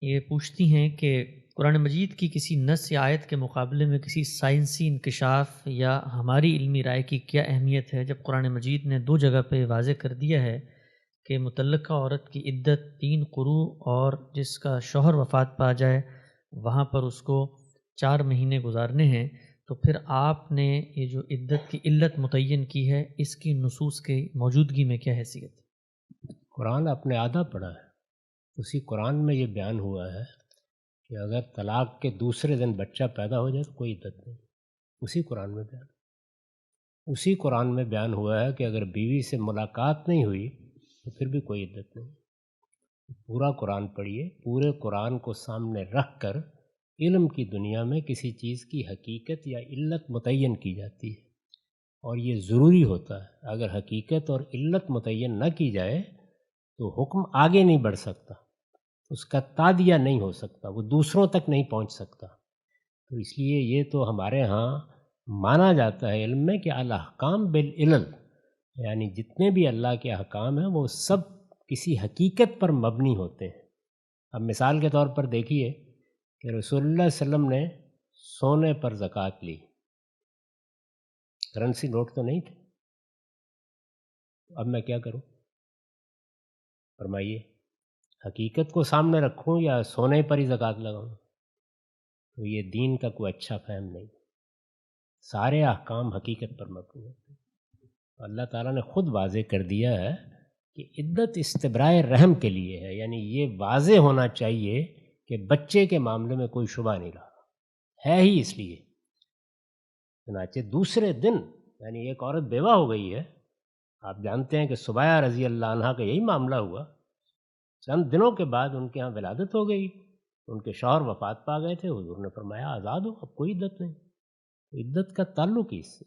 یہ پوچھتی ہیں کہ قرآن مجید کی کسی نص یا آیت کے مقابلے میں کسی سائنسی انکشاف یا ہماری علمی رائے کی کیا اہمیت ہے، جب قرآن مجید نے دو جگہ پہ واضح کر دیا ہے کہ مطلقہ عورت کی عدت 3 قروء اور جس کا شوہر وفات پا جائے وہاں پر اس کو 4 مہینے گزارنے ہیں، تو پھر آپ نے یہ جو عدت کی علت متعین کی ہے اس کی نصوص کی موجودگی میں کیا حیثیت؟ قرآن اپنے آدھا پڑھا ہے، اسی قرآن میں یہ بیان ہوا ہے کہ اگر طلاق کے دوسرے دن بچہ پیدا ہو جائے تو کوئی عدت نہیں۔ اسی قرآن میں بیان ہوا ہے کہ اگر بیوی سے ملاقات نہیں ہوئی تو پھر بھی کوئی عدت نہیں۔ پورا قرآن پڑھیے، پورے قرآن کو سامنے رکھ کر علم کی دنیا میں کسی چیز کی حقیقت یا علت متعین کی جاتی ہے، اور یہ ضروری ہوتا ہے۔ اگر حقیقت اور علت متعین نہ کی جائے تو حکم آگے نہیں بڑھ سکتا، اس کا تعدیہ نہیں ہو سکتا، وہ دوسروں تک نہیں پہنچ سکتا۔ تو اس لیے یہ تو ہمارے ہاں مانا جاتا ہے علم میں کہ الاحکام بالعلل، یعنی جتنے بھی اللہ کے احکام ہیں وہ سب کسی حقیقت پر مبنی ہوتے ہیں۔ اب مثال کے طور پر دیکھیے کہ رسول اللہ صلی اللہ علیہ وسلم نے سونے پر زکوٰۃ لی، کرنسی نوٹ تو نہیں تھے، اب میں کیا کروں؟ فرمائیے، حقیقت کو سامنے رکھوں یا سونے پر ہی زکوٰۃ لگاؤں؟ تو یہ دین کا کوئی اچھا فہم نہیں۔ سارے احکام حقیقت پر مبنی ہوتے ہیں۔ اللہ تعالیٰ نے خود واضح کر دیا ہے کہ عدت استبراء رحم کے لیے ہے، یعنی یہ واضح ہونا چاہیے کہ بچے کے معاملے میں کوئی شبہ نہیں رہا ہے ہی اس لیے۔ چنانچہ دوسرے دن، یعنی ایک عورت بیوہ ہو گئی ہے، آپ جانتے ہیں کہ سبیہ رضی اللہ عنہا کا یہی معاملہ ہوا، چند دنوں کے بعد ان کے ہاں ولادت ہو گئی، ان کے شوہر وفات پا گئے تھے، حضور نے فرمایا آزاد ہو، اب کوئی عدت نہیں۔ عدت کا تعلق ہی اس سے